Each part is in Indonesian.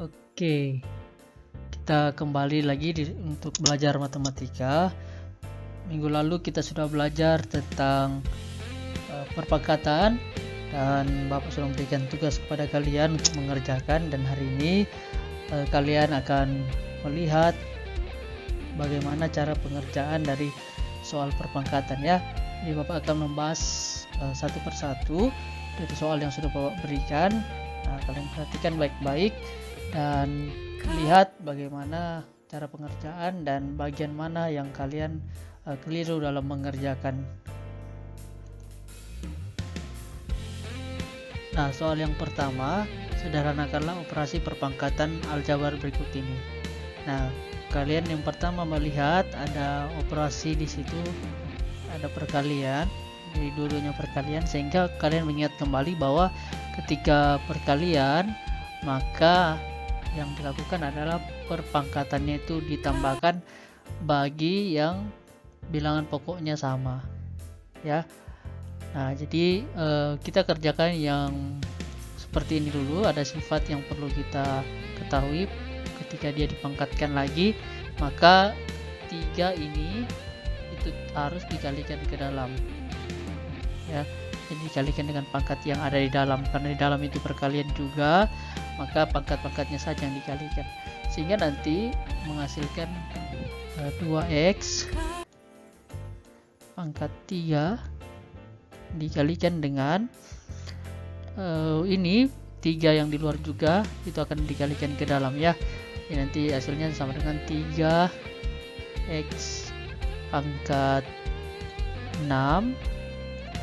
Oke, kita kembali lagi untuk belajar matematika. Minggu lalu kita sudah belajar tentang perpangkatan dan Bapak sudah memberikan tugas kepada kalian untuk mengerjakan, dan hari ini kalian akan melihat bagaimana cara pengerjaan dari soal perpangkatan ya. Jadi Bapak akan membahas satu persatu dari soal yang sudah Bapak berikan. Nah, kalian perhatikan baik-baik dan lihat bagaimana cara pengerjaan dan bagian mana yang kalian keliru dalam mengerjakan. Nah, soal yang pertama, sederhanakanlah operasi perpangkatan aljabar berikut ini. Nah, kalian yang pertama melihat ada operasi di situ, ada perkalian, jadi dua-duanya perkalian, sehingga kalian mengingat kembali bahwa ketika perkalian maka yang dilakukan adalah perpangkatannya itu ditambahkan bagi yang bilangan pokoknya sama ya. Nah, jadi kita kerjakan yang seperti ini dulu. Ada sifat yang perlu kita ketahui ketika dia dipangkatkan lagi, maka 3 ini itu harus dikalikan ke dalam ya. Jadi dikalikan dengan pangkat yang ada di dalam, karena di dalam itu perkalian juga, maka pangkat-pangkatnya saja yang dikalikan, sehingga nanti menghasilkan 2x pangkat 3 dikalikan dengan ini 3 yang di luar juga itu akan dikalikan ke dalam ya. Ini nanti hasilnya sama dengan 3x pangkat 6,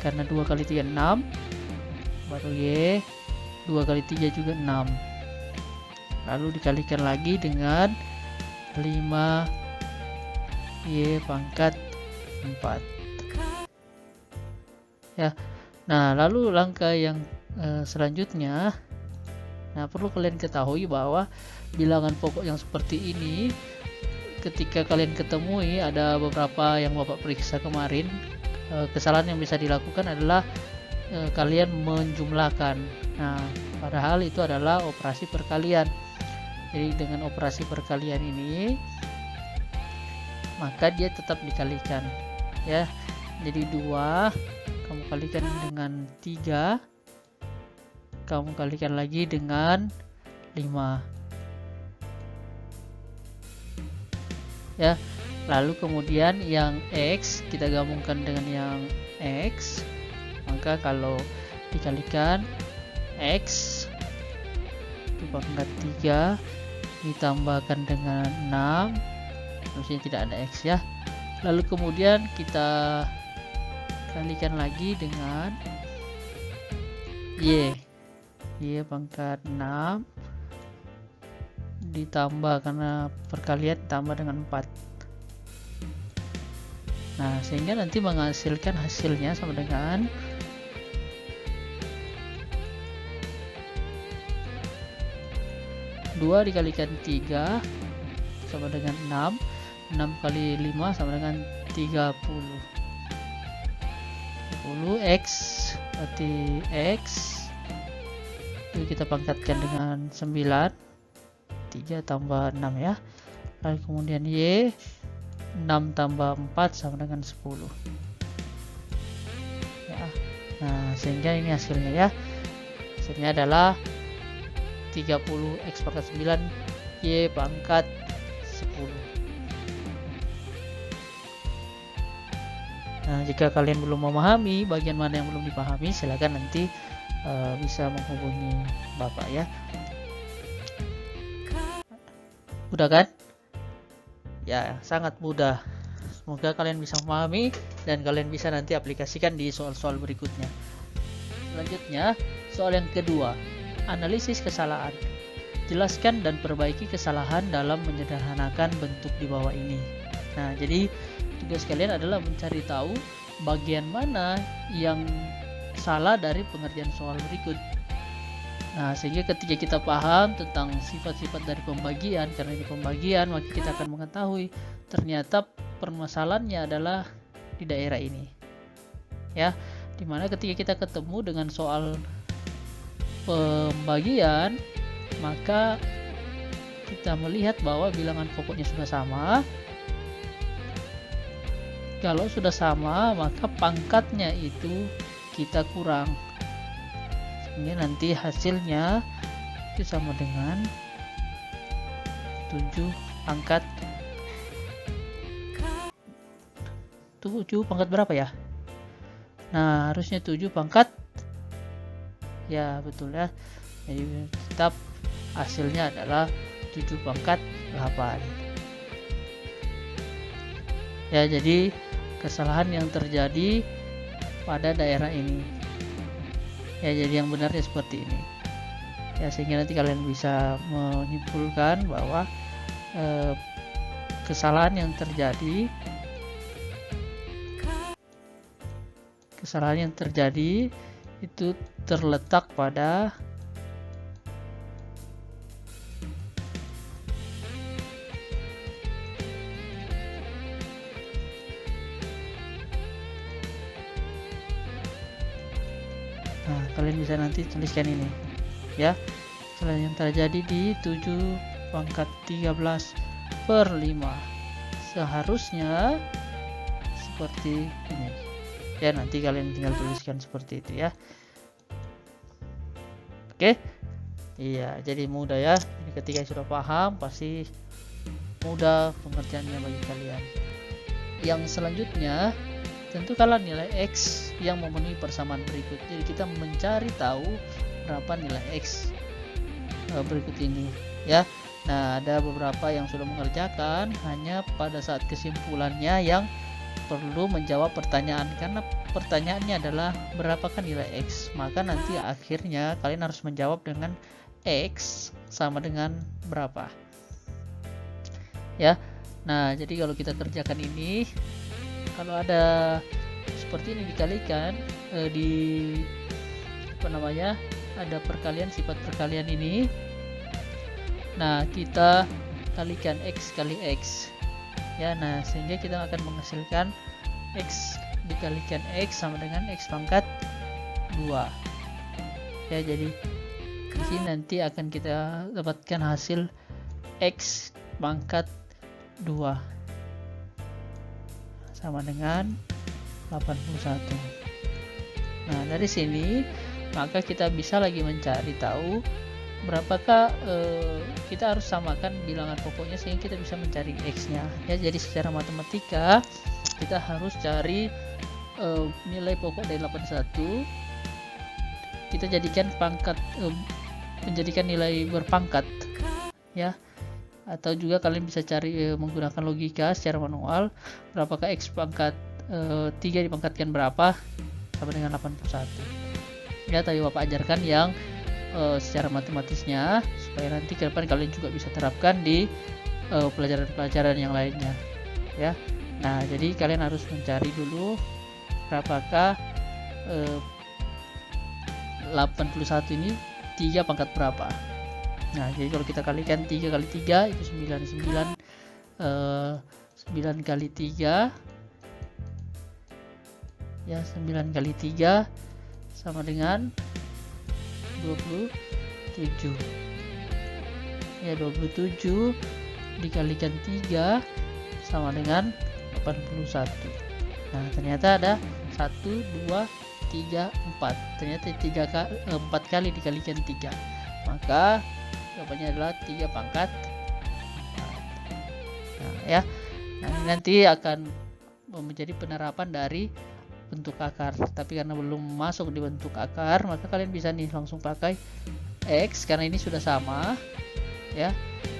karena 2 kali 3 6, baru y 2 kali 3 juga 6, lalu dikalikan lagi dengan 5y pangkat 4 ya. Nah, lalu langkah yang selanjutnya, nah perlu kalian ketahui bahwa bilangan pokok yang seperti ini ketika kalian ketemui, ada beberapa yang Bapak periksa kemarin, kesalahan yang bisa dilakukan adalah kalian menjumlahkan. Nah, padahal itu adalah operasi perkalian. Jadi dengan operasi perkalian ini maka dia tetap dikalikan ya. Jadi 2 kamu kalikan dengan 3, kamu kalikan lagi dengan 5 ya. Lalu kemudian yang x kita gabungkan dengan yang x, maka kalau dikalikan x itu pangkat 3 ditambahkan dengan 6, maksudnya tidak ada x ya. Lalu kemudian kita kalikan lagi dengan y pangkat 6 ditambah, karena perkalian tambah dengan 4. Nah, sehingga nanti menghasilkan hasilnya sama dengan 2 dikalikan 3 sama dengan 6, 6 kali 5 sama dengan 30 x, berarti x itu kita pangkatkan dengan 9, 3 tambah 6 ya. Lalu kemudian y 6 tambah 4 sama dengan 10 ya. Nah, sehingga ini hasilnya ya. Hasilnya adalah 30x pangkat 9 y pangkat 10. Nah, jika kalian belum memahami bagian mana yang belum dipahami, silakan nanti bisa menghubungi Bapak ya. Mudah kan? Ya, sangat mudah. Semoga kalian bisa memahami dan kalian bisa nanti aplikasikan di soal-soal berikutnya. Selanjutnya, soal yang kedua, analisis kesalahan. Jelaskan dan perbaiki kesalahan dalam menyederhanakan bentuk di bawah ini. Nah, jadi tugas kalian adalah mencari tahu bagian mana yang salah dari pengerjaan soal berikut. Nah, sehingga ketika kita paham tentang sifat-sifat dari pembagian, karena ini pembagian, maka kita akan mengetahui ternyata permasalahannya adalah di daerah ini ya. Dimana ketika kita ketemu dengan soal pembagian, maka kita melihat bahwa bilangan pokoknya sudah sama. Kalau sudah sama, maka pangkatnya itu kita kurang, sehingga nanti hasilnya itu sama dengan 7 pangkat 7 pangkat berapa ya? Nah, harusnya 7 pangkat, ya betul ya. Jadi tetap hasilnya adalah 7 pangkat 8. Ya, jadi kesalahan yang terjadi pada daerah ini, ya jadi yang benarnya seperti ini ya, sehingga nanti kalian bisa menyimpulkan bahwa kesalahan yang terjadi itu terletak pada kalian bisa nanti tuliskan ini ya, kesalahan yang terjadi di 7 pangkat 13/5 seharusnya seperti ini ya, nanti kalian tinggal tuliskan seperti itu ya. Oke, iya, jadi mudah ya. Jadi ketika sudah paham pasti mudah pengertiannya bagi kalian. Yang selanjutnya, tentukanlah nilai X yang memenuhi persamaan berikut. Jadi kita mencari tahu berapa nilai X berikut ini ya. Nah, ada beberapa yang sudah mengerjakan, hanya pada saat kesimpulannya yang perlu menjawab pertanyaan, karena pertanyaannya adalah berapakah nilai X. Maka nanti akhirnya kalian harus menjawab dengan X sama dengan berapa ya. Nah, jadi kalau kita kerjakan ini, kalau ada seperti ini dikalikan ada perkalian, sifat perkalian ini. Nah, kita kalikan X kali X ya. Nah, sehingga kita akan menghasilkan X dikalikan X sama dengan X pangkat 2 ya. Jadi di sini nanti akan kita dapatkan hasil X pangkat 2 sama dengan 81. Nah, dari sini maka kita bisa lagi mencari tahu berapakah kita harus samakan bilangan pokoknya sehingga kita bisa mencari X-nya ya. Jadi secara matematika kita harus cari nilai pokok dari 81, kita jadikan pangkat, menjadikan nilai berpangkat ya. Atau juga kalian bisa cari menggunakan logika secara manual, berapakah X pangkat 3 dipangkatkan berapa sama dengan 81 ya. Tadi Bapak ajarkan yang secara matematisnya, supaya nanti ke depan kalian juga bisa terapkan di pelajaran-pelajaran yang lainnya ya. Nah, jadi kalian harus mencari dulu berapakah 81 ini 3 pangkat berapa. Nah, jadi kalau kita kalikan 3 kali 3 itu 9 kali 3 ya, 9 kali 3 sama dengan 27 ya. 27 dikalikan 3 sama dengan 81. Nah, ternyata ada 1, 2, 3, 4. Ternyata 4 kali dikalikan 3, maka jawabannya adalah 3 pangkat 4. Nah ya, nah, ini nanti akan menjadi penerapan dari bentuk akar, tapi karena belum masuk di bentuk akar, maka kalian bisa nih langsung pakai X, karena ini sudah sama ya,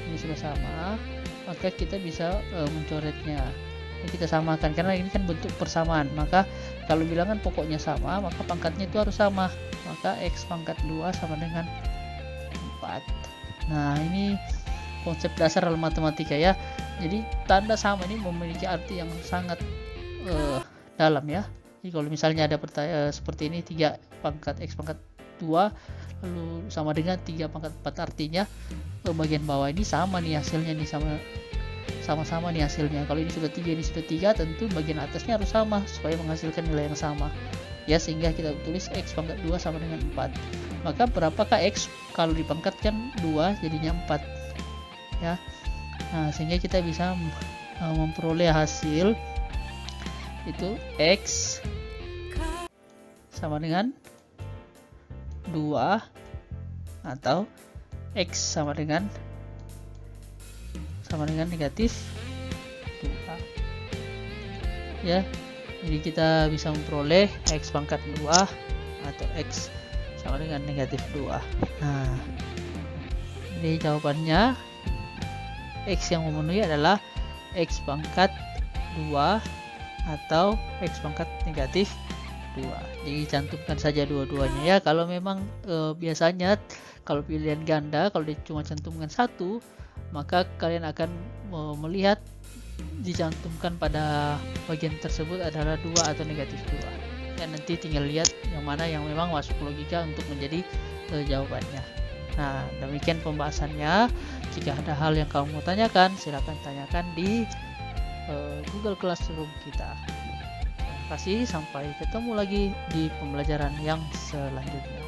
ini sudah sama, maka kita bisa mencoretnya. Ini kita samakan karena ini kan bentuk persamaan, maka kalau bilangan pokoknya sama, maka pangkatnya itu harus sama, maka X pangkat 2 sama dengan 4. Nah, ini konsep dasar dalam matematika ya. Jadi tanda sama ini memiliki arti yang sangat dalam ya. Jadi kalau misalnya ada pertanyaan seperti ini, 3 pangkat X pangkat 2 lalu sama dengan 3 pangkat 4, artinya bagian bawah ini sama nih hasilnya nih, sama-sama nih hasilnya. Kalau ini sudah 3, ini sudah 3, tentu bagian atasnya harus sama supaya menghasilkan nilai yang sama ya, sehingga kita tulis X pangkat 2 sama dengan 4. Maka berapakah X kalau dipangkatkan 2 jadinya 4 ya. Nah, sehingga kita bisa memperoleh hasil itu X sama dengan 2 atau X sama dengan negatif 2 ya. Jadi kita bisa memperoleh X pangkat 2 atau X sama dengan negatif 2. Nah, jadi jawabannya X yang memenuhi adalah X pangkat 2 atau X pangkat negatif 2. Jadi cantumkan saja dua-duanya ya. Kalau memang biasanya kalau pilihan ganda, kalau dia cuma cantumkan 1, maka kalian akan melihat dicantumkan pada bagian tersebut adalah 2 atau negatif 2. Dan nanti tinggal lihat yang mana yang memang masuk logika untuk menjadi jawabannya. Nah, demikian pembahasannya. Jika ada hal yang kamu mau tanyakan, silakan tanyakan di Google Classroom kita. Terima kasih, sampai ketemu lagi di pembelajaran yang selanjutnya.